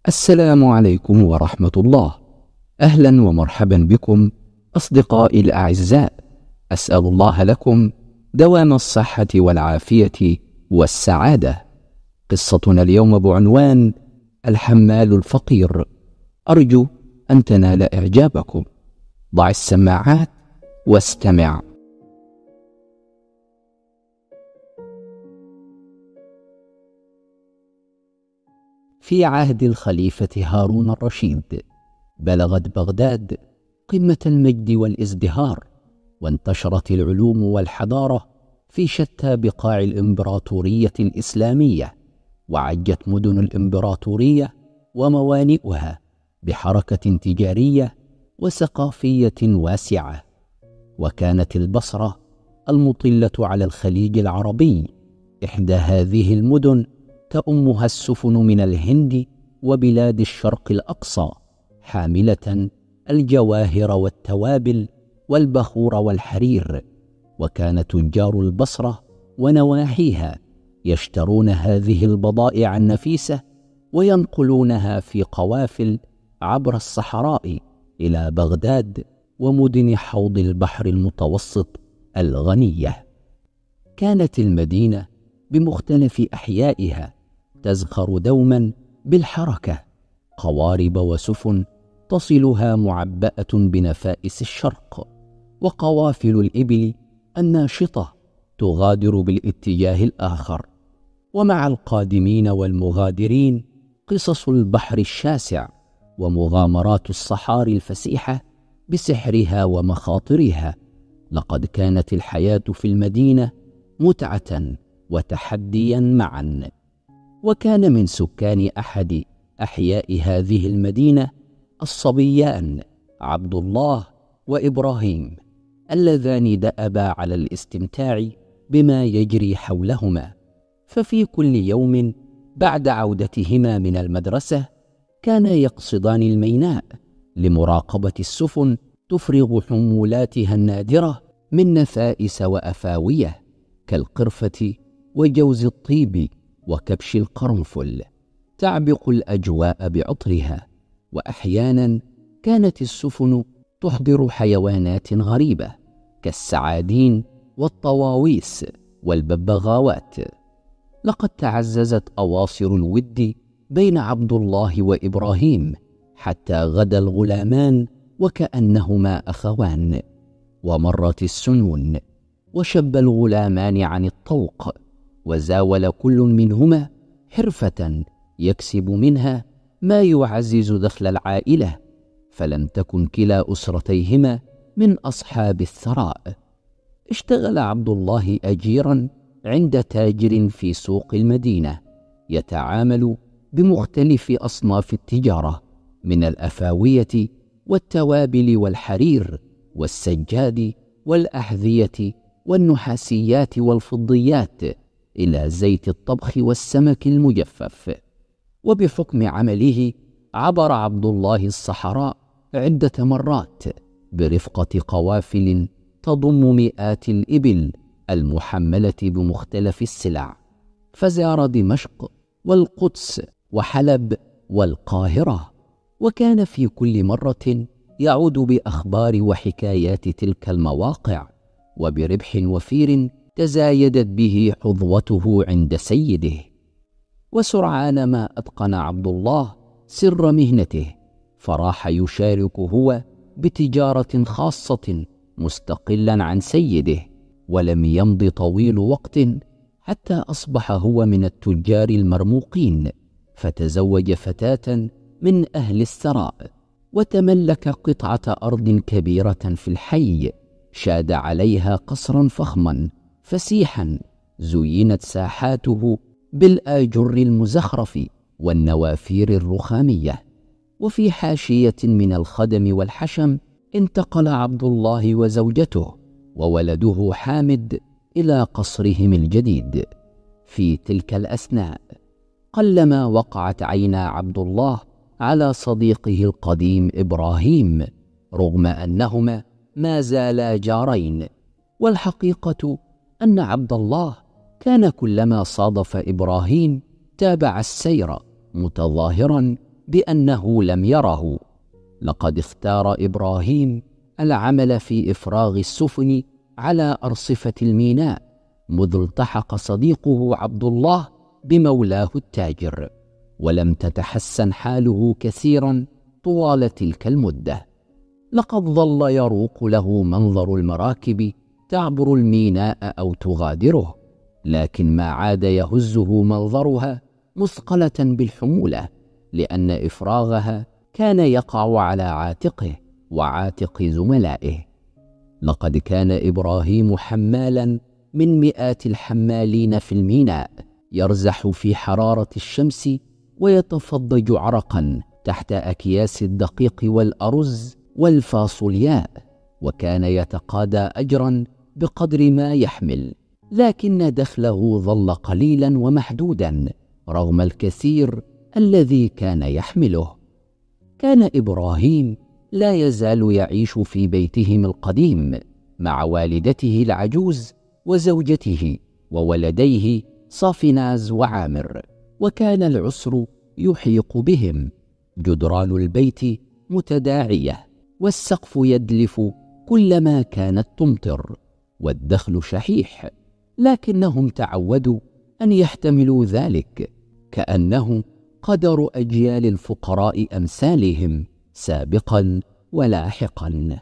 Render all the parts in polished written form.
السلام عليكم ورحمة الله. أهلا ومرحبا بكم أصدقائي الأعزاء. أسأل الله لكم دوام الصحة والعافية والسعادة. قصتنا اليوم بعنوان الحمال الفقير. أرجو أن تنال إعجابكم. ضع السماعات واستمع. في عهد الخليفة هارون الرشيد بلغت بغداد قمة المجد والازدهار، وانتشرت العلوم والحضارة في شتى بقاع الإمبراطورية الإسلامية، وعجت مدن الإمبراطورية وموانئها بحركة تجارية وثقافية واسعة. وكانت البصرة المطلة على الخليج العربي إحدى هذه المدن تأمها السفن من الهند وبلاد الشرق الأقصى، حاملة الجواهر والتوابل والبخور والحرير. وكان تجار البصرة ونواحيها يشترون هذه البضائع النفيسة وينقلونها في قوافل عبر الصحراء إلى بغداد ومدن حوض البحر المتوسط الغنية. كانت المدينة بمختلف أحيائها تزخر دوما بالحركة، قوارب وسفن تصلها معبأة بنفائس الشرق، وقوافل الإبل الناشطة تغادر بالاتجاه الآخر. ومع القادمين والمغادرين قصص البحر الشاسع ومغامرات الصحاري الفسيحة بسحرها ومخاطرها. لقد كانت الحياة في المدينة متعة وتحديا معا. وكان من سكان أحد أحياء هذه المدينة الصبيان عبد الله وإبراهيم، اللذان دأبا على الاستمتاع بما يجري حولهما. ففي كل يوم بعد عودتهما من المدرسة كانا يقصدان الميناء لمراقبة السفن تفرغ حمولاتها النادرة من نفائس وأفاوية كالقرفة وجوز الطيب وكبش القرنفل، تعبق الأجواء بعطرها. وأحيانا كانت السفن تحضر حيوانات غريبة كالسعادين والطواويس والببغاوات. لقد تعززت أواصر الود بين عبد الله وإبراهيم حتى غدا الغلامان وكأنهما أخوان. ومرت السنون وشب الغلامان عن الطوق، وزاول كل منهما حرفة يكسب منها ما يعزز دخل العائلة، فلم تكن كلا أسرتيهما من أصحاب الثراء. اشتغل عبد الله أجيرا عند تاجر في سوق المدينة يتعامل بمختلف أصناف التجارة من الأفاوية والتوابل والحرير والسجاد والأحذية والنحاسيات والفضيات إلى زيت الطبخ والسمك المجفف. وبحكم عمله عبر عبد الله الصحراء عدة مرات برفقة قوافل تضم مئات الإبل المحملة بمختلف السلع، فزار دمشق والقدس وحلب والقاهرة. وكان في كل مرة يعود بأخبار وحكايات تلك المواقع، وبربح وفير تزايدت به حظوته عند سيده. وسرعان ما أتقن عبد الله سر مهنته، فراح يشارك هو بتجارة خاصة مستقلا عن سيده. ولم يمض طويل وقت حتى أصبح هو من التجار المرموقين، فتزوج فتاة من أهل الثراء، وتملك قطعة أرض كبيرة في الحي، شاد عليها قصرا فخما فسيحا زينت ساحاته بالآجر المزخرف والنوافير الرخامية. وفي حاشية من الخدم والحشم انتقل عبد الله وزوجته وولده حامد إلى قصرهم الجديد. في تلك الأثناء قلما وقعت عينا عبد الله على صديقه القديم إبراهيم، رغم أنهما ما زالا جارين. والحقيقة أن عبد الله كان كلما صادف إبراهيم تابع السير متظاهرا بأنه لم يره. لقد اختار إبراهيم العمل في إفراغ السفن على أرصفة الميناء مذ التحق صديقه عبد الله بمولاه التاجر، ولم تتحسن حاله كثيرا طوال تلك المدة. لقد ظل يروق له منظر المراكب تعبر الميناء أو تغادره، لكن ما عاد يهزه منظرها مثقلة بالحمولة، لأن إفراغها كان يقع على عاتقه وعاتق زملائه. لقد كان إبراهيم حمالا من مئات الحمالين في الميناء، يرزح في حرارة الشمس ويتفضج عرقا تحت أكياس الدقيق والأرز والفاصولياء، وكان يتقاضى أجرا بقدر ما يحمل، لكن دخله ظل قليلا ومحدودا رغم الكثير الذي كان يحمله. كان إبراهيم لا يزال يعيش في بيتهم القديم مع والدته العجوز وزوجته وولديه صافناز وعامر، وكان العسر يحيق بهم. جدران البيت متداعية، والسقف يدلف كلما كانت تمطر، والدخل شحيح، لكنهم تعودوا أن يحتملوا ذلك، كأنه قدر أجيال الفقراء أمثالهم سابقا ولاحقا.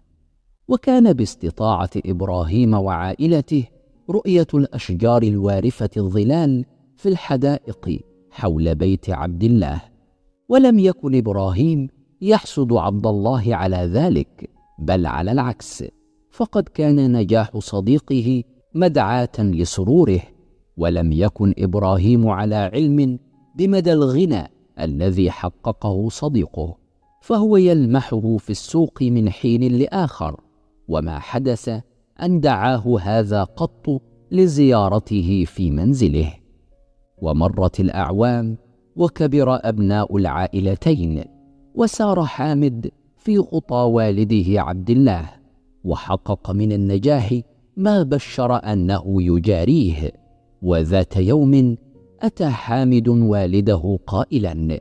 وكان باستطاعة إبراهيم وعائلته رؤية الأشجار الوارفة الظلال في الحدائق حول بيت عبد الله، ولم يكن إبراهيم يحسد عبد الله على ذلك، بل على العكس، فقد كان نجاح صديقه مدعاة لسروره، ولم يكن إبراهيم على علم بمدى الغنى الذي حققه صديقه، فهو يلمحه في السوق من حين لآخر، وما حدث أن دعاه هذا قط لزيارته في منزله. ومرت الأعوام وكبر أبناء العائلتين، وسار حامد في خطى والده عبد الله، وحقق من النجاح ما بشر أنه يجاريه. وذات يوم أتى حامد والده قائلا: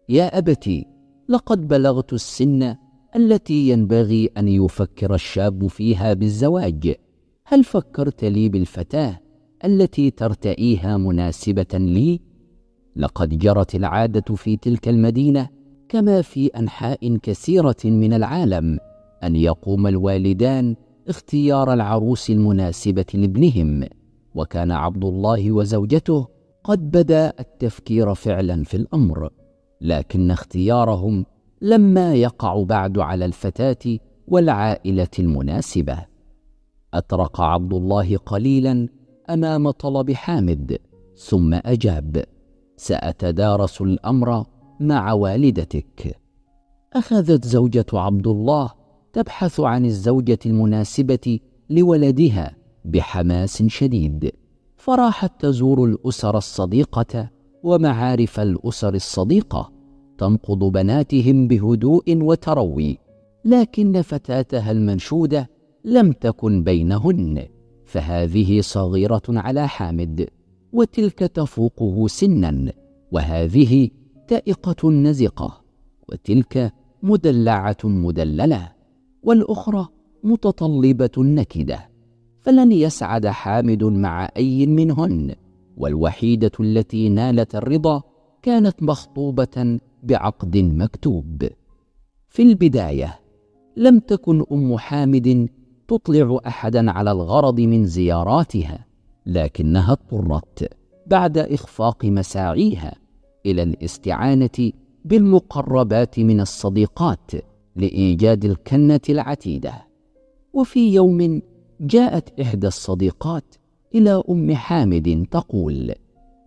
يا أبتي، لقد بلغت السن التي ينبغي أن يفكر الشاب فيها بالزواج، هل فكرت لي بالفتاة التي ترتئيها مناسبة لي؟ لقد جرت العادة في تلك المدينة كما في أنحاء كثيرة من العالم أن يقوم الوالدان اختيار العروس المناسبة لابنهم، وكان عبد الله وزوجته قد بدأ التفكير فعلا في الأمر، لكن اختيارهم لما يقع بعد على الفتاة والعائلة المناسبة. أطرق عبد الله قليلا أمام طلب حامد، ثم أجاب: سأتدارس الأمر مع والدتك. أخذت زوجة عبد الله تبحث عن الزوجة المناسبة لولدها بحماس شديد، فراحت تزور الأسر الصديقة ومعارف الأسر الصديقة، تنقض بناتهم بهدوء وتروي، لكن فتاتها المنشودة لم تكن بينهن، فهذه صغيرة على حامد، وتلك تفوقه سنا، وهذه تائقة نزقة، وتلك مدلعة مدللة، والأخرى متطلبة نكدة، فلن يسعد حامد مع أي منهن. والوحيدة التي نالت الرضا كانت مخطوبة بعقد مكتوب. في البداية لم تكن أم حامد تطلع أحدا على الغرض من زياراتها، لكنها اضطرت بعد إخفاق مساعيها إلى الاستعانة بالمقربات من الصديقات لإيجاد الكنة العتيدة. وفي يوم جاءت إحدى الصديقات إلى أم حامد تقول: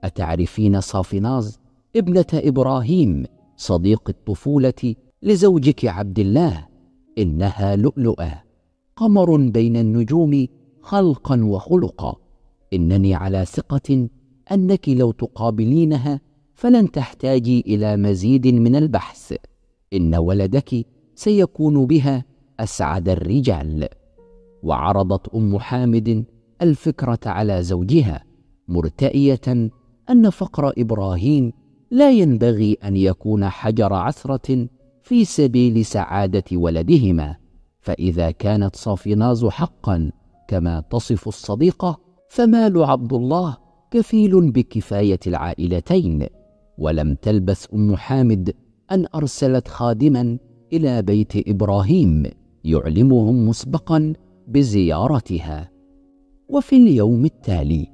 أتعرفين صافناز ابنة إبراهيم صديق الطفولة لزوجك عبد الله؟ إنها لؤلؤة، قمر بين النجوم خلقا وخلقا، إنني على ثقة أنك لو تقابلينها فلن تحتاجي إلى مزيد من البحث، إن ولدك سيكون بها أسعد الرجال. وعرضت أم حامد الفكرة على زوجها، مرتئية أن فقر إبراهيم لا ينبغي أن يكون حجر عثرة في سبيل سعادة ولدهما، فإذا كانت صافناز حقا كما تصف الصديقة، فمال عبد الله كفيل بكفاية العائلتين. ولم تلبث أم حامد أن أرسلت خادما إلى بيت إبراهيم يعلمهم مسبقا بزيارتها. وفي اليوم التالي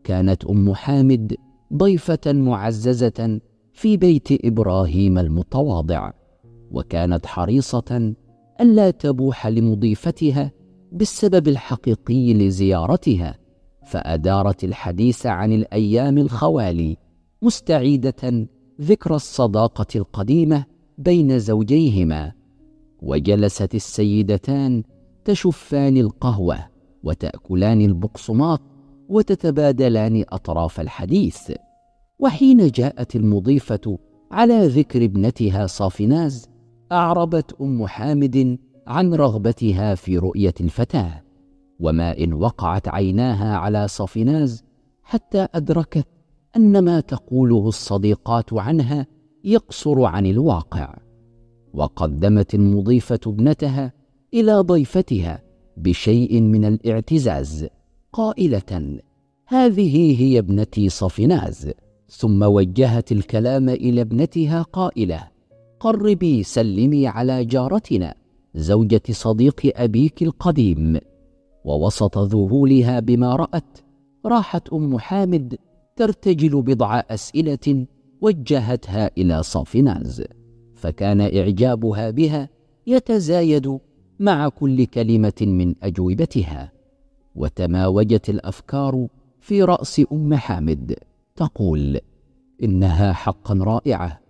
كانت أم حامد ضيفة معززة في بيت إبراهيم المتواضع، وكانت حريصة ألا تبوح لمضيفتها بالسبب الحقيقي لزيارتها، فأدارت الحديث عن الأيام الخوالي، مستعيدة ذكر الصداقة القديمة بين زوجيهما. وجلست السيدتان تشفان القهوة وتأكلان البقسماط وتتبادلان أطراف الحديث. وحين جاءت المضيفة على ذكر ابنتها صافناز، أعربت أم حامد عن رغبتها في رؤية الفتاة، وما إن وقعت عيناها على صافناز حتى أدركت أن ما تقوله الصديقات عنها يقصر عن الواقع. وقدمت المضيفة ابنتها إلى ضيفتها بشيء من الاعتزاز قائلة: هذه هي ابنتي صافناز. ثم وجهت الكلام إلى ابنتها قائلة: قربي سلمي على جارتنا زوجة صديق أبيك القديم. ووسط ذهولها بما رأت، راحت أم حامد ترتجل بضع أسئلة وجهتها إلى صافناز، فكان إعجابها بها يتزايد مع كل كلمة من أجوبتها. وتماوجت الأفكار في رأس أم حامد تقول: إنها حقا رائعة،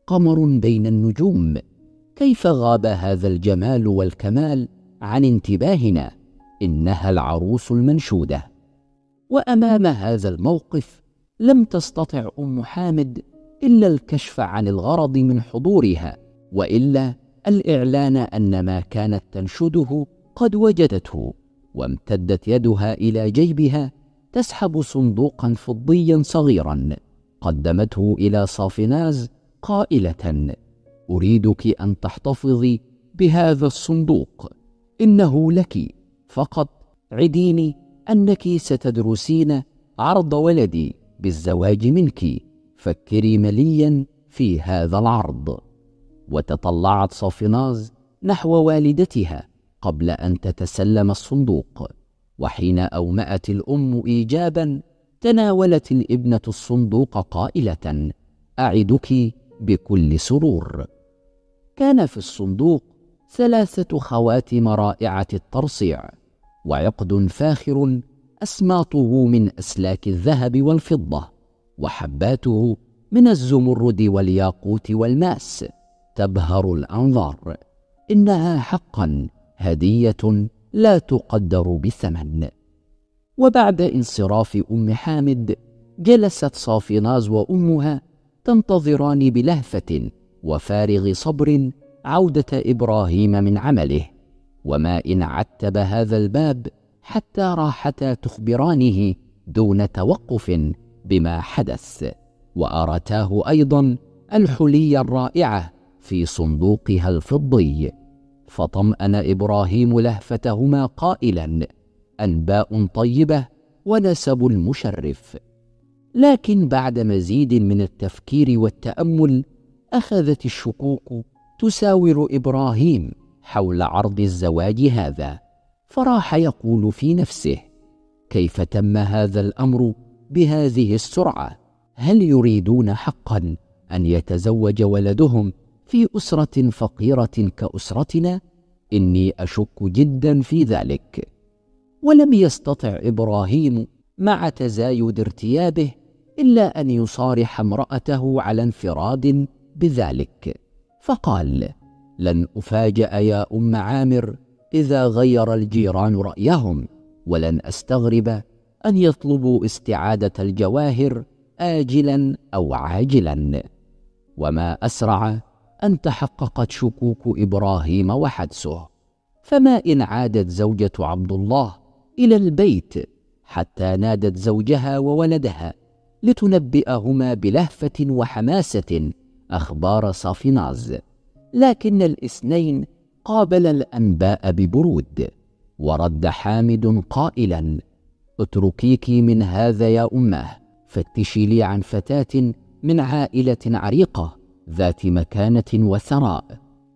قمر بين النجوم، كيف غاب هذا الجمال والكمال عن انتباهنا؟ إنها العروس المنشودة. وأمام هذا الموقف لم تستطع أم حامد إلا الكشف عن الغرض من حضورها، وإلا الإعلان أن ما كانت تنشده قد وجدته. وامتدت يدها إلى جيبها تسحب صندوقا فضيا صغيرا، قدمته إلى صافناز قائلة: أريدك أن تحتفظي بهذا الصندوق، إنه لك فقط. عديني أنك ستدرسين عرض ولدي بالزواج منك، فكري مليا في هذا العرض. وتطلعت صافناز نحو والدتها قبل أن تتسلم الصندوق، وحين أومأت الأم إيجابا تناولت الابنة الصندوق قائلة: أعدك بكل سرور. كان في الصندوق 3 خواتم رائعة الترصيع، وعقد فاخر أسماطه من أسلاك الذهب والفضة، وحباته من الزمرد والياقوت والماس، تبهر الأنظار. إنها حقا هدية لا تقدر بثمن. وبعد انصراف أم حامد جلست صافناز وأمها تنتظران بلهفة وفارغ صبر عودة إبراهيم من عمله. وما إن عتب هذا الباب حتى راحتا تخبرانه دون توقف بما حدث، وأرتاه أيضا الحلي الرائعة في صندوقها الفضي. فطمأن إبراهيم لهفتهما قائلا: أنباء طيبة ونسب مشرف. لكن بعد مزيد من التفكير والتأمل أخذت الشكوك تساور إبراهيم حول عرض الزواج هذا، فراح يقول في نفسه: كيف تم هذا الأمر بهذه السرعة؟ هل يريدون حقا أن يتزوج ولدهم في أسرة فقيرة كأسرتنا؟ إني أشك جدا في ذلك. ولم يستطع إبراهيم مع تزايد ارتيابه إلا أن يصارح امرأته على انفراد بذلك، فقال: لن أفاجأ يا أم عامر إذا غير الجيران رأيهم، ولن أستغرب أن يطلبوا استعادة الجواهر آجلا أو عاجلا. وما أسرع أن تحققت شكوك إبراهيم وحدسه، فما إن عادت زوجة عبد الله إلى البيت حتى نادت زوجها وولدها لتنبئهما بلهفة وحماسة أخبار صافناز، لكن الاثنين قابل الأنباء ببرود. ورد حامد قائلا: اتركيك من هذا يا أمه، فتشي لي عن فتاة من عائلة عريقة ذات مكانة وثراء،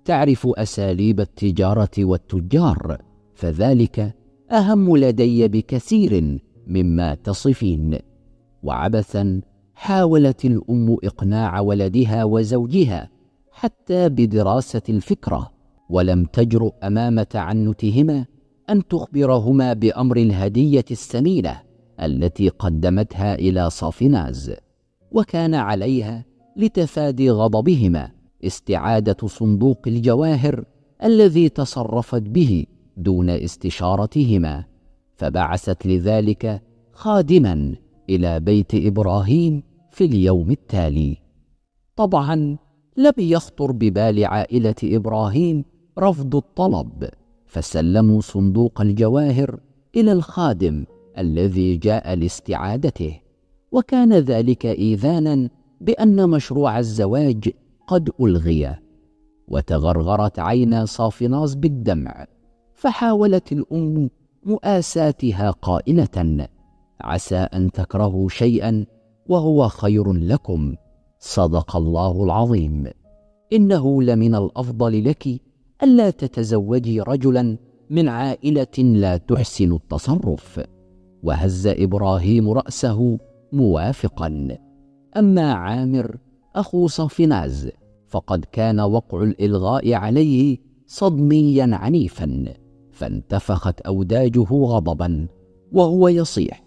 تعرف أساليب التجارة والتجار، فذلك أهم لدي بكثير مما تصفين. وعبثا حاولت الأم إقناع ولدها وزوجها حتى بدراسة الفكرة، ولم تجرؤ أمام تعنتهما أن تخبرهما بأمر الهدية الثمينة التي قدمتها إلى صافناز، وكان عليها لتفادي غضبهما استعادة صندوق الجواهر الذي تصرفت به دون استشارتهما، فبعثت لذلك خادما إلى بيت إبراهيم في اليوم التالي. طبعا لم يخطر ببال عائلة إبراهيم رفض الطلب، فسلموا صندوق الجواهر إلى الخادم الذي جاء لاستعادته، وكان ذلك إيذانا بأن مشروع الزواج قد ألغي. وتغرغرت عينا صافناز بالدمع، فحاولت الأم مؤاساتها قائلة: عسى أن تكرهوا شيئا وهو خير لكم، صدق الله العظيم. إنه لمن الأفضل لك ألا تتزوجي رجلا من عائلة لا تحسن التصرف. وهز إبراهيم رأسه موافقا. أما عامر أخو صافناز فقد كان وقع الإلغاء عليه صدميا عنيفا، فانتفخت أوداجه غضبا وهو يصيح: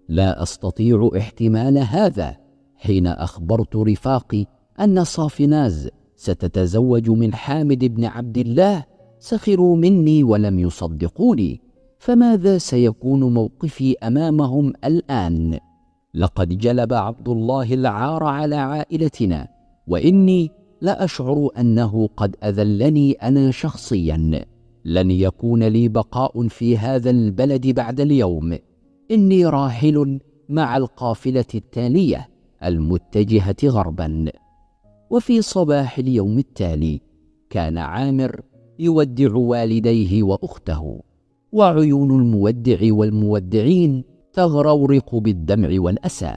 لا أستطيع احتمال هذا. حين أخبرت رفاقي أن صافناز ستتزوج من حامد بن عبد الله سخروا مني ولم يصدقوني، فماذا سيكون موقفي أمامهم الآن؟ لقد جلب عبد الله العار على عائلتنا، وإني لأشعر أنه قد أذلني أنا شخصيا. لن يكون لي بقاء في هذا البلد بعد اليوم، إني راحل مع القافلة التالية المتجهة غربا. وفي صباح اليوم التالي كان عامر يودع والديه وأخته، وعيون المودع والمودعين تغرورق بالدمع والأسى.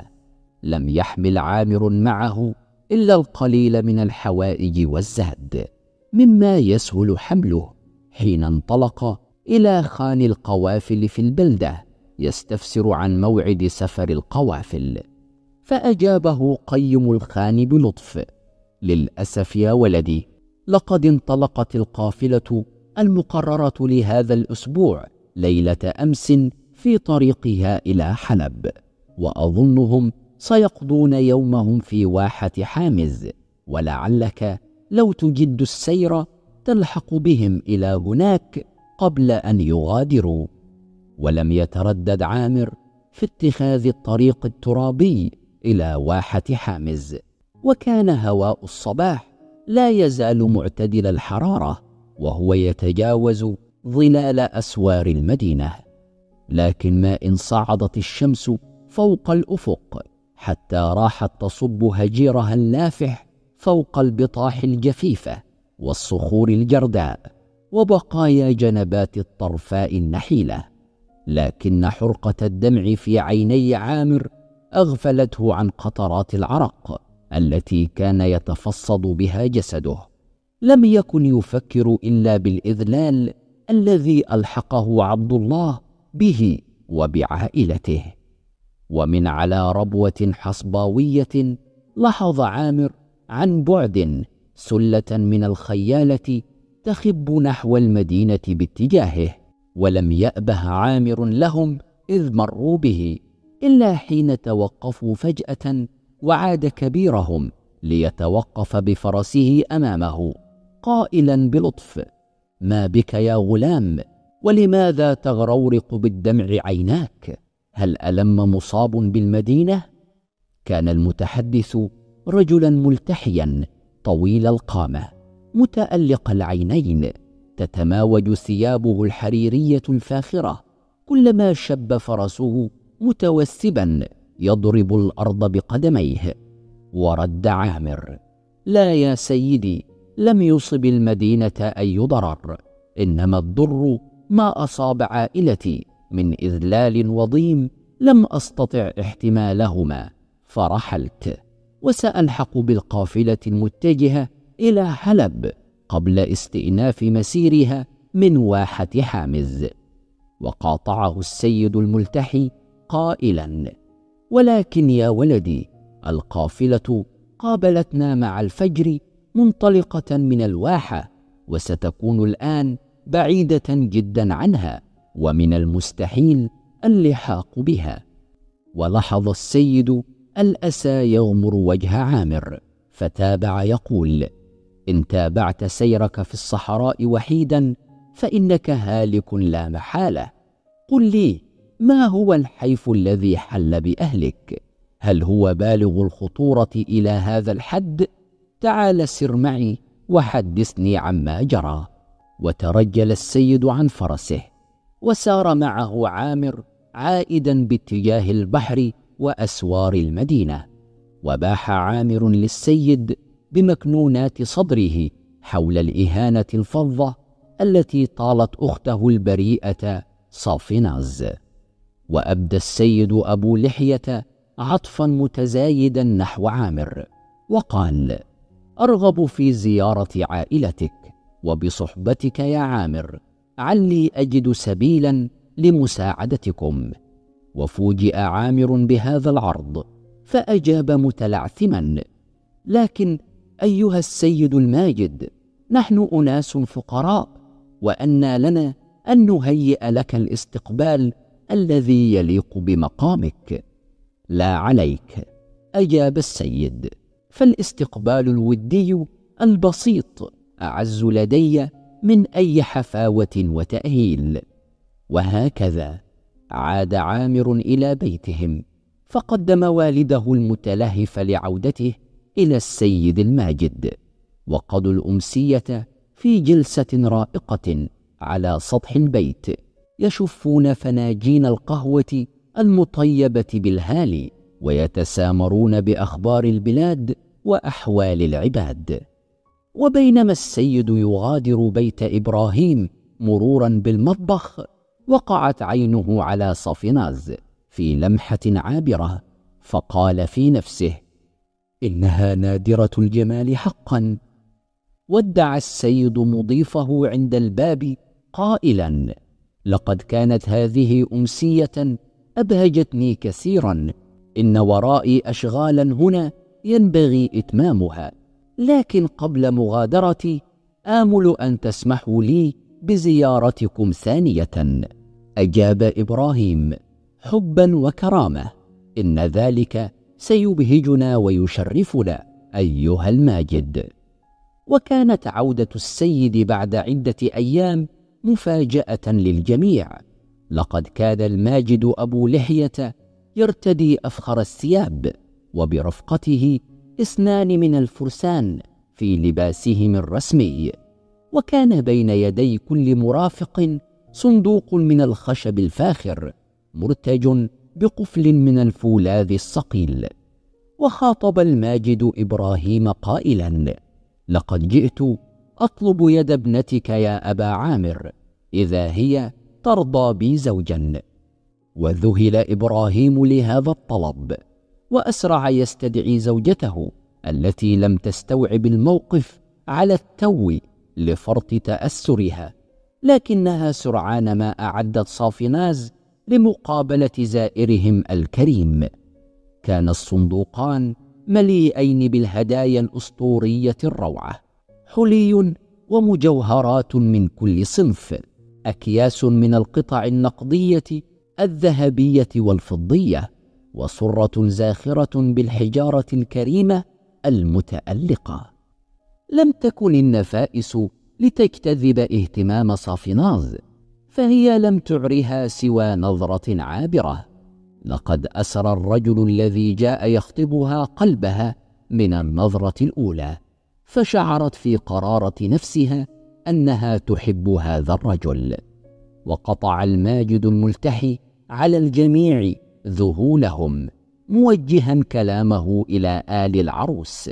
لم يحمل عامر معه إلا القليل من الحوائج والزاد مما يسهل حمله، حين انطلق إلى خان القوافل في البلدة يستفسر عن موعد سفر القوافل. فأجابه قيم الخان بلطف: للأسف يا ولدي، لقد انطلقت القافلة المقررة لهذا الأسبوع ليلة أمس في طريقها إلى حلب، وأظنهم سيقضون يومهم في واحة حامز، ولعلك لو تجد السير تلحق بهم إلى هناك قبل أن يغادروا. ولم يتردد عامر في اتخاذ الطريق الترابي إلى واحة حامز، وكان هواء الصباح لا يزال معتدل الحرارة وهو يتجاوز ظلال أسوار المدينة، لكن ما إن صعدت الشمس فوق الأفق حتى راحت تصب هجيرها اللافح فوق البطاح الجفيفة والصخور الجرداء وبقايا جنبات الطرفاء النحيلة، لكن حرقة الدمع في عيني عامر أغفلته عن قطرات العرق التي كان يتفصد بها جسده. لم يكن يفكر إلا بالإذلال الذي ألحقه عبد الله به وبعائلته. ومن على ربوة حصباوية لاحظ عامر عن بعد سلة من الخيالة تخب نحو المدينة باتجاهه، ولم يأبه عامر لهم إذ مروا به، إلا حين توقفوا فجأة وعاد كبيرهم ليتوقف بفرسه أمامه قائلا بلطف: ما بك يا غلام؟ ولماذا تغرورق بالدمع عيناك؟ هل ألم مصاب بالمدينة؟ كان المتحدث رجلا ملتحيا طويل القامة متألق العينين، تتماوج ثيابه الحريرية الفاخرة كلما شب فرسه متوثبا يضرب الأرض بقدميه. ورد عامر: لا يا سيدي، لم يصب المدينة أي ضرر، إنما الضر ما أصاب عائلتي من إذلال وضيم لم أستطع احتمالهما، فرحلت، وسألحق بالقافلة المتجهة إلى حلب قبل استئناف مسيرها من واحة حامز. وقاطعه السيد الملتحي قائلا: ولكن يا ولدي، القافلة قابلتنا مع الفجر منطلقة من الواحة، وستكون الآن بعيدة جدا عنها، ومن المستحيل اللحاق بها. ولاحظ السيد الأسى يغمر وجه عامر، فتابع يقول: إن تابعت سيرك في الصحراء وحيدا فإنك هالك لا محالة. قل لي، ما هو الحيف الذي حل بأهلك؟ هل هو بالغ الخطورة إلى هذا الحد؟ تعال سر معي وحدثني عما جرى. وترجل السيد عن فرسه، وسار معه عامر عائدا باتجاه البحر وأسوار المدينة. وباح عامر للسيد بمكنونات صدره حول الإهانة الفظة التي طالت أخته البريئة صافناز. وأبدى السيد أبو لحية عطفا متزايدا نحو عامر، وقال: أرغب في زيارة عائلتك وبصحبتك يا عامر، علي أجد سبيلا لمساعدتكم. وفوجئ عامر بهذا العرض، فأجاب متلعثما: لكن أيها السيد الماجد، نحن أناس فقراء، وأنى لنا أن نهيئ لك الاستقبال الذي يليق بمقامك. لا عليك، أجاب السيد، فالاستقبال الودي البسيط أعز لدي من أي حفاوة وتأهيل. وهكذا عاد عامر إلى بيتهم، فقدم والده المتلهف لعودته إلى السيد الماجد، وقضوا الأمسية في جلسة رائقة على سطح البيت، يشفون فناجين القهوة المطيبة بالهالي، ويتسامرون بأخبار البلاد وأحوال العباد. وبينما السيد يغادر بيت إبراهيم مرورا بالمطبخ، وقعت عينه على صافناز في لمحة عابرة، فقال في نفسه: إنها نادرة الجمال حقا. ودع السيد مضيفه عند الباب قائلا: لقد كانت هذه أمسية أبهجتني كثيرا، إن ورائي أشغالا هنا ينبغي إتمامها، لكن قبل مغادرتي آمل أن تسمحوا لي بزيارتكم ثانية. أجاب إبراهيم: حبا وكرامة، إن ذلك سيبهجنا ويشرفنا أيها الماجد. وكانت عودة السيد بعد عدة أيام مفاجأة للجميع. لقد كان الماجد أبو لحية يرتدي أفخر الثياب، وبرفقته 2 من الفرسان في لباسهم الرسمي، وكان بين يدي كل مرافق صندوق من الخشب الفاخر مرتج بقفل من الفولاذ الصقيل. وخاطب الماجد إبراهيم قائلا: لقد جئت أطلب يد ابنتك يا أبا عامر، إذا هي ترضى بي زوجا. وذهل إبراهيم لهذا الطلب، وأسرع يستدعي زوجته التي لم تستوعب الموقف على التو لفرط تأثرها، لكنها سرعان ما أعدت صافناز لمقابلة زائرهم الكريم. كان الصندوقان مليئين بالهدايا الأسطورية الروعة، حلي ومجوهرات من كل صنف، أكياس من القطع النقدية الذهبية والفضية، وصرة زاخرة بالحجارة الكريمة المتألقة. لم تكن النفائس لتجتذب اهتمام صافناز، فهي لم تعرها سوى نظرة عابرة. لقد أسر الرجل الذي جاء يخطبها قلبها من النظرة الأولى، فشعرت في قرارة نفسها أنها تحب هذا الرجل. وقطع الماجد الملتحي على الجميع ذهولهم، موجها كلامه إلى آل العروس: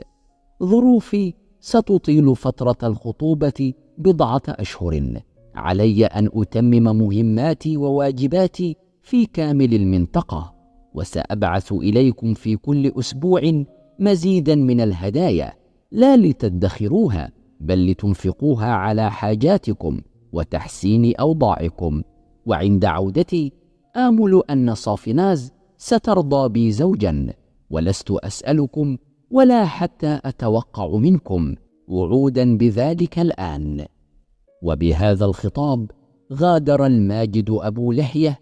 ظروفي ستطيل فترة الخطوبة 10 أشهر، علي أن أتمم مهماتي وواجباتي في كامل المنطقة، وسأبعث إليكم في كل أسبوع مزيدا من الهدايا، لا لتدخروها بل لتنفقوها على حاجاتكم وتحسين أوضاعكم. وعند عودتي آمل أن صافناز سترضى بي زوجا، ولست أسألكم ولا حتى أتوقع منكم وعودا بذلك الآن. وبهذا الخطاب غادر الماجد أبو لحية،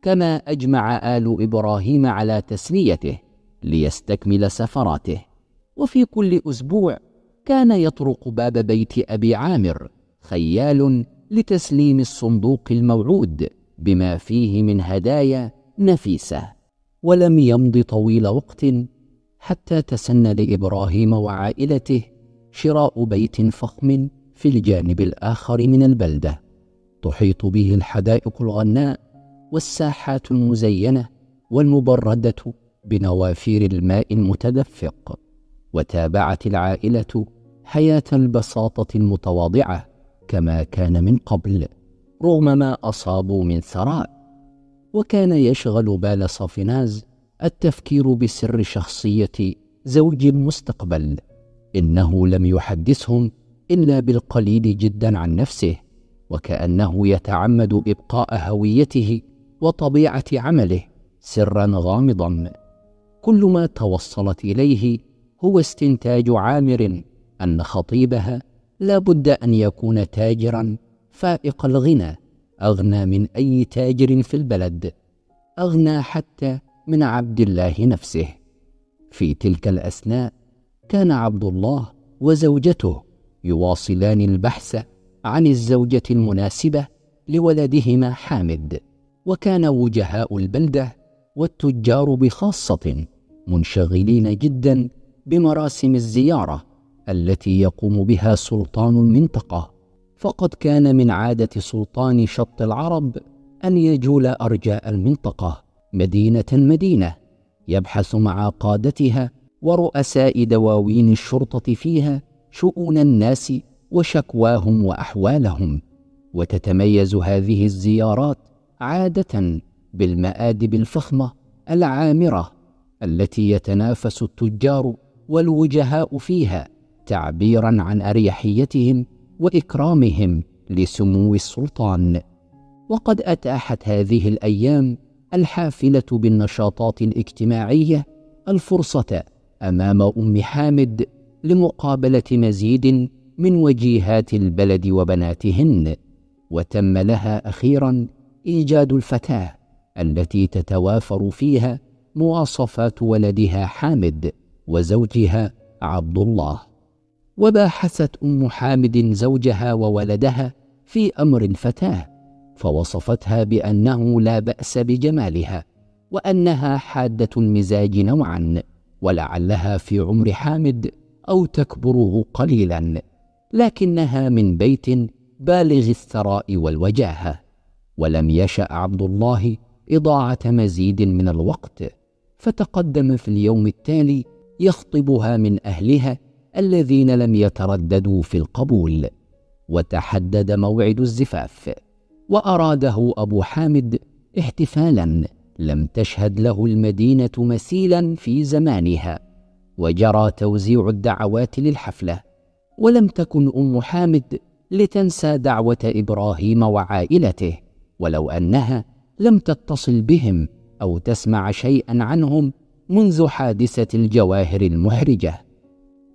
كما أجمع آل إبراهيم على تسليته ليستكمل سفراته. وفي كل أسبوع كان يطرق باب بيت أبي عامر خيال لتسليم الصندوق الموعود بما فيه من هدايا نفيسة. ولم يمض طويل وقت حتى تسنى لإبراهيم وعائلته شراء بيت فخم في الجانب الآخر من البلدة، تحيط به الحدائق الغناء والساحات المزينة والمبردة بنوافير الماء المتدفق. وتابعت العائلة حياة البساطة المتواضعة كما كان من قبل، رغم ما أصابوا من ثراء. وكان يشغل بال صافناز التفكير بسر شخصية زوج المستقبل. إنه لم يحدثهم إلا بالقليل جدا عن نفسه، وكأنه يتعمد إبقاء هويته وطبيعة عمله سرا غامضا. كل ما توصلت إليه هو استنتاج عامر أن خطيبها لا بد أن يكون تاجرا فائق الغنى، أغنى من أي تاجر في البلد، أغنى حتى من عبد الله نفسه. في تلك الأثناء كان عبد الله وزوجته يواصلان البحث عن الزوجة المناسبة لولدهما حامد. وكان وجهاء البلدة والتجار بخاصة منشغلين جدا بمراسم الزيارة التي يقوم بها سلطان المنطقة، فقد كان من عادة سلطان شط العرب أن يجول أرجاء المنطقة مدينة مدينة، يبحث مع قادتها ورؤساء دواوين الشرطة فيها شؤون الناس وشكواهم وأحوالهم. وتتميز هذه الزيارات عادة بالمآدب الفخمة العامرة التي يتنافس التجار والوجهاء فيها تعبيرا عن أريحيتهم وإكرامهم لسمو السلطان. وقد أتاحت هذه الأيام الحافلة بالنشاطات الاجتماعية الفرصة أمام أم حامد لمقابلة مزيد من وجيهات البلد وبناتهن. وتم لها أخيرا إيجاد الفتاة التي تتوافر فيها مواصفات ولدها حامد وزوجها عبد الله. وباحثت أم حامد زوجها وولدها في أمر الفتاة، فوصفتها بأنه لا بأس بجمالها، وأنها حادة المزاج نوعا، ولعلها في عمر حامد أو تكبره قليلا، لكنها من بيت بالغ الثراء والوجاهة. ولم يشأ عبد الله إضاعة مزيد من الوقت، فتقدم في اليوم التالي يخطبها من أهلها الذين لم يترددوا في القبول. وتحدد موعد الزفاف، وأراده أبو حامد احتفالا لم تشهد له المدينة مثيلا في زمانها. وجرى توزيع الدعوات للحفلة، ولم تكن أم حامد لتنسى دعوة إبراهيم وعائلته، ولو أنها لم تتصل بهم أو تسمع شيئا عنهم منذ حادثة الجواهر المحرجة.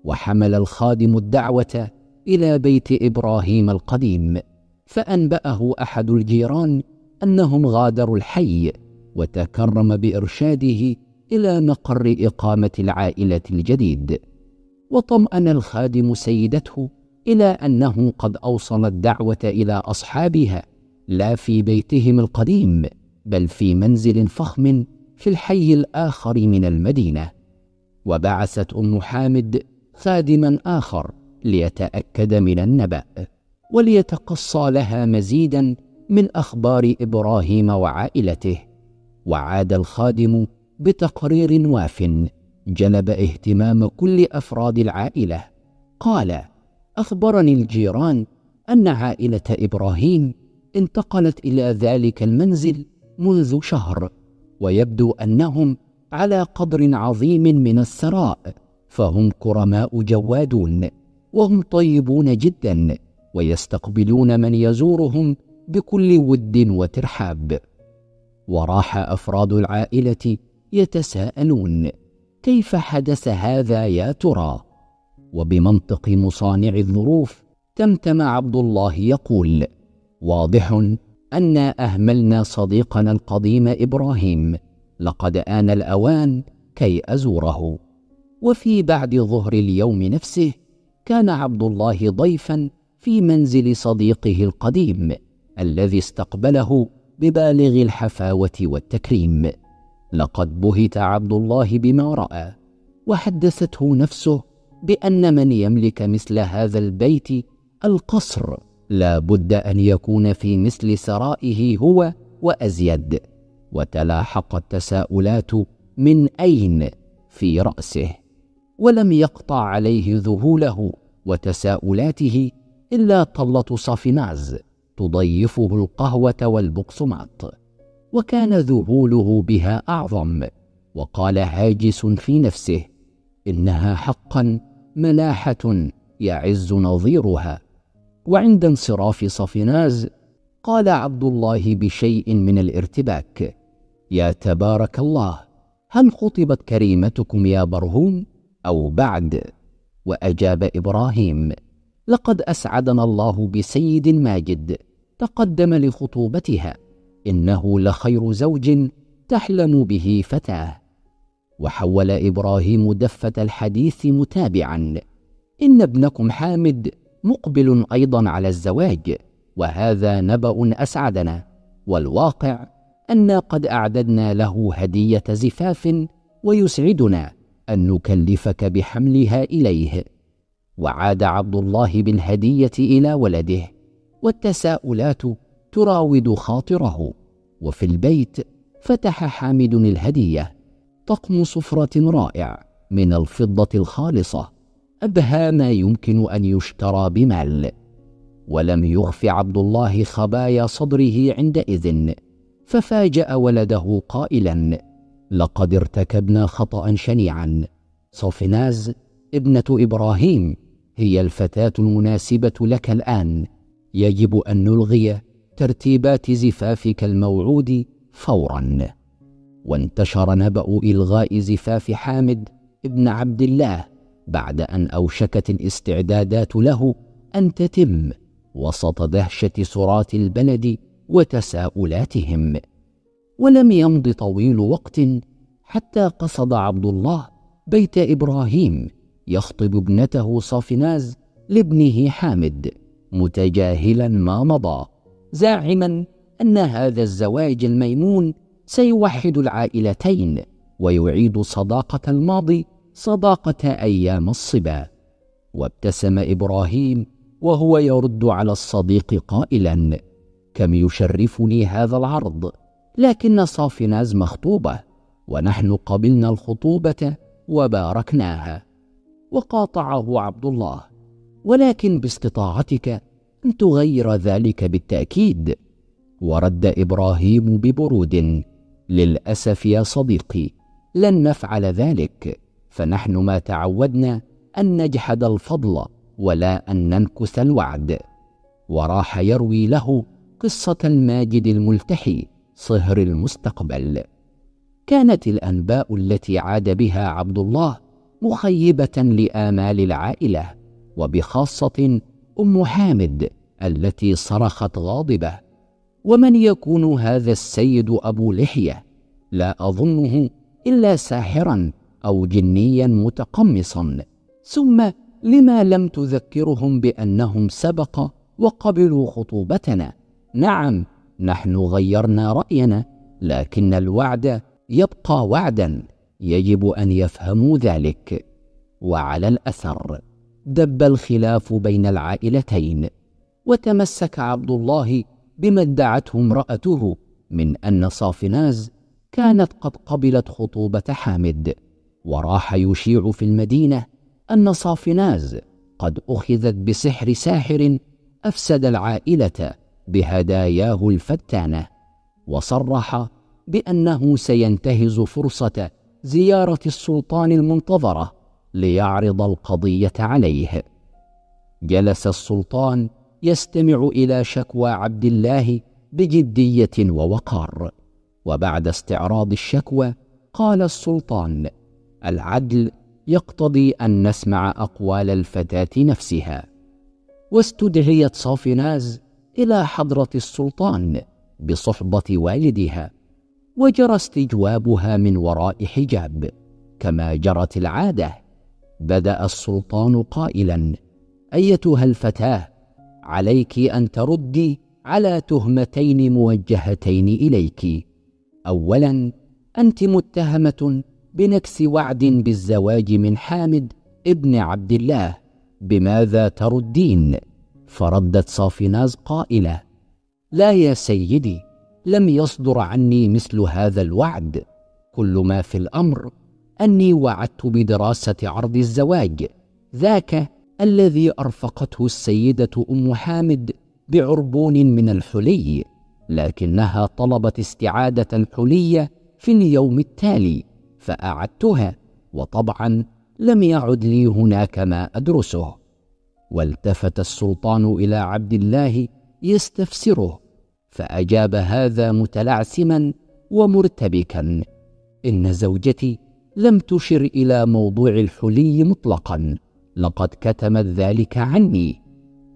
وحمل الخادم الدعوة إلى بيت إبراهيم القديم، فأنبأه أحد الجيران أنهم غادروا الحي، وتكرم بإرشاده إلى مقر إقامة العائلة الجديد. وطمأن الخادم سيدته إلى أنه قد أوصل الدعوة إلى أصحابها لا في بيتهم القديم، بل في منزل فخم في الحي الآخر من المدينة. وبعثت أم حامد خادما آخر ليتأكد من النبأ، وليتقصى لها مزيدا من أخبار إبراهيم وعائلته. وعاد الخادم بتقرير واف جلب اهتمام كل أفراد العائلة. قال: أخبرني الجيران أن عائلة إبراهيم انتقلت إلى ذلك المنزل منذ شهر، ويبدو أنهم على قدر عظيم من الثراء، فهم كرماء جوادون، وهم طيبون جدا، ويستقبلون من يزورهم بكل ود وترحاب. وراح أفراد العائلة يتساءلون: كيف حدث هذا يا ترى؟ وبمنطق مصانع الظروف تمتم عبد الله يقول: واضح أن أهملنا صديقنا القديم إبراهيم، لقد آن الأوان كي أزوره. وفي بعد ظهر اليوم نفسه كان عبد الله ضيفا في منزل صديقه القديم الذي استقبله ببالغ الحفاوة والتكريم. لقد بهت عبد الله بما رأى، وحدثته نفسه بأن من يملك مثل هذا البيت القصر لا بد أن يكون في مثل ثرائه هو وأزيد. وتلاحق التساؤلات من أين في رأسه، ولم يقطع عليه ذهوله وتساؤلاته إلا طلة صافناز تضيفه القهوة والبقسماط، وكان ذهوله بها أعظم. وقال هاجس في نفسه: إنها حقا ملاحة يعز نظيرها. وعند انصراف صافناز قال عبد الله بشيء من الارتباك: يا تبارك الله، هل خطبت كريمتكم يا برهوم أو بعد؟ وأجاب إبراهيم: لقد أسعدنا الله بسيد ماجد تقدم لخطوبتها، إنه لخير زوج تحلم به فتاة. وحول إبراهيم دفة الحديث متابعا: إن ابنكم حامد مقبل أيضا على الزواج، وهذا نبأ أسعدنا، والواقع أن قد أعددنا له هدية زفاف، ويسعدنا أن نكلفك بحملها إليه. وعاد عبد الله بالهدية إلى ولده، والتساؤلات تراود خاطره. وفي البيت فتح حامد الهدية، طقم سفرة رائع من الفضة الخالصة، أبهى ما يمكن أن يشترى بمال. ولم يخف عبد الله خبايا صدره عندئذ، ففاجأ ولده قائلا: لقد ارتكبنا خطأ شنيعا. صافناز ابنة إبراهيم هي الفتاة المناسبة لك الآن، يجب أن نلغي ترتيبات زفافك الموعود فورا. وانتشر نبأ إلغاء زفاف حامد ابن عبد الله بعد أن أوشكت الاستعدادات له أن تتم، وسط دهشة سرات البلد وتساؤلاتهم. ولم يمض طويل وقت حتى قصد عبد الله بيت إبراهيم يخطب ابنته صافناز لابنه حامد، متجاهلا ما مضى، زاعما أن هذا الزواج الميمون سيوحد العائلتين، ويعيد صداقة الماضي صداقة أيام الصبا. وابتسم إبراهيم وهو يرد على الصديق قائلا: كم يشرفني هذا العرض، لكن صافناز مخطوبة، ونحن قبلنا الخطوبة وباركناها. وقاطعه عبد الله: ولكن باستطاعتك أن تغير ذلك بالتأكيد. ورد إبراهيم ببرود: للأسف يا صديقي، لن نفعل ذلك، فنحن ما تعودنا أن نجحد الفضل ولا أن ننكث الوعد. وراح يروي له قصة الماجد الملتحي صهر المستقبل. كانت الأنباء التي عاد بها عبد الله مخيبة لآمال العائلة، وبخاصة أم حامد التي صرخت غاضبة: ومن يكون هذا السيد أبو لحية؟ لا أظنه إلا ساحرا أو جنيا متقمصا. ثم لما لم تذكرهم بأنهم سبق وقبلوا خطوبتنا؟ نعم، نحن غيرنا رأينا، لكن الوعد يبقى وعدا، يجب أن يفهموا ذلك. وعلى الأثر دب الخلاف بين العائلتين، وتمسك عبد الله بما ادعته امرأته من أن صافناز كانت قد قبلت خطوبة حامد، وراح يشيع في المدينة أن صافناز قد أخذت بسحر ساحر أفسد العائلة بهداياه الفتانة، وصرح بأنه سينتهز فرصة زيارة السلطان المنتظرة ليعرض القضية عليه. جلس السلطان يستمع إلى شكوى عبد الله بجدية ووقار، وبعد استعراض الشكوى قال السلطان: العدل يقتضي أن نسمع أقوال الفتاة نفسها. واستدعيت صافناز إلى حضرة السلطان بصحبة والدها، وجرى استجوابها من وراء حجاب كما جرت العادة. بدأ السلطان قائلا: أيتها الفتاة، عليك أن تردي على تهمتين موجهتين إليك. أولا، أنت متهمة بنكس وعد بالزواج من حامد ابن عبد الله، بماذا تردين؟ فردت صافناز قائلة: لا يا سيدي، لم يصدر عني مثل هذا الوعد، كل ما في الأمر أني وعدت بدراسة عرض الزواج، ذاك الذي أرفقته السيدة أم حامد بعربون من الحلي، لكنها طلبت استعادة الحلي في اليوم التالي فأعدتها، وطبعا لم يعد لي هناك ما أدرسه. والتفت السلطان إلى عبد الله يستفسره، فأجاب هذا متلعثما ومرتبكا: إن زوجتي لم تشر إلى موضوع الحلي مطلقا، لقد كتمت ذلك عني.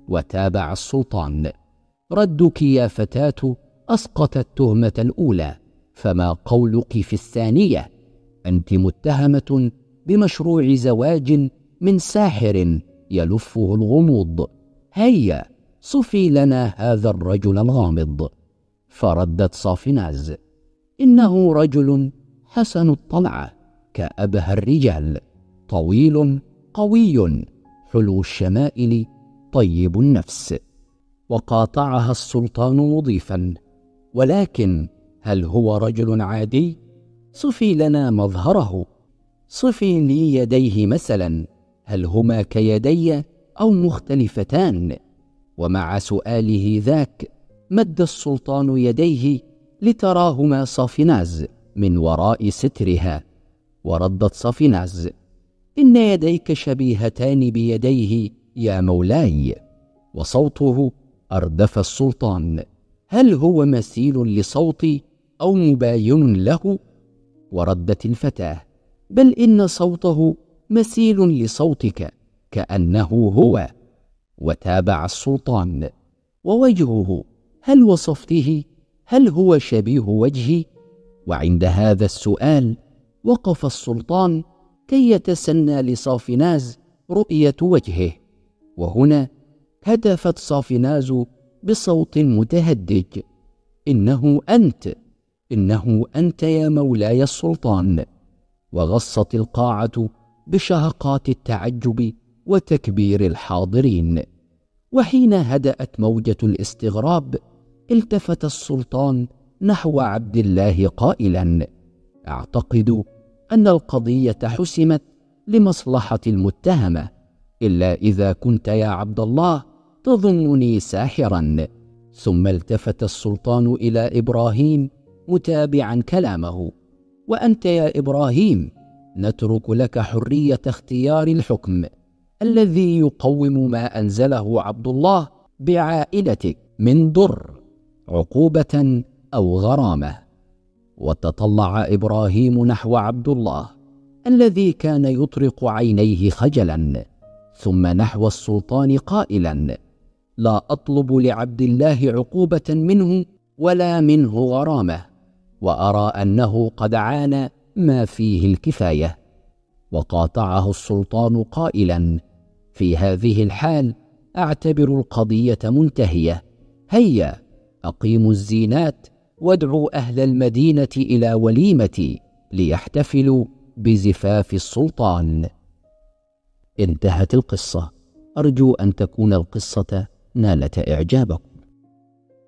وتابع السلطان: ردك يا فتاة أسقط التهمة الأولى، فما قولك في الثانية؟ أنت متهمة بمشروع زواج من ساحر يلفه الغموض، هيا صفي لنا هذا الرجل الغامض. فردت صافناز: إنه رجل حسن الطلعة كأبهى الرجال، طويل قوي حلو الشمائل طيب النفس. وقاطعها السلطان مضيفا: ولكن هل هو رجل عادي؟ صفي لنا مظهره، صفي لي يديه مثلا، هل هما كيدي أو مختلفتان؟ ومع سؤاله ذاك مد السلطان يديه لتراهما صافناز من وراء سترها، وردت صافناز: إن يديك شبيهتان بيديه يا مولاي. وصوته أردف السلطان: هل هو مثيل لصوتي أو مباين له؟ وردت الفتاة: بل إن صوته مثيل لصوتك كأنه هو. وتابع السلطان: ووجهه هل وصفته؟ هل هو شبيه وجهي؟ وعند هذا السؤال وقف السلطان كي يتسنى لصافناز رؤية وجهه، وهنا هتفت صافناز بصوت متهدج: إنه أنت، إنه أنت يا مولاي السلطان. وغصت القاعة بشهقات التعجب وتكبير الحاضرين. وحين هدأت موجة الاستغراب التفت السلطان نحو عبد الله قائلا: أعتقد أن القضية حسمت لمصلحة المتهمة، إلا إذا كنت يا عبد الله تظنني ساحرا. ثم التفت السلطان إلى إبراهيم متابعا كلامه: وأنت يا إبراهيم نترك لك حرية اختيار الحكم الذي يقوم ما أنزله عبد الله بعائلتك من ضر، عقوبة أو غرامة. وتطلع إبراهيم نحو عبد الله الذي كان يطرق عينيه خجلا، ثم نحو السلطان قائلا: لا أطلب لعبد الله عقوبة منه ولا منه غرامة، وأرى أنه قد عانى ما فيه الكفاية. وقاطعه السلطان قائلا: في هذه الحال أعتبر القضية منتهية، هيا أقيموا الزينات وادعوا أهل المدينة إلى وليمتي ليحتفلوا بزفاف السلطان. انتهت القصة. أرجو أن تكون القصة نالت إعجابكم.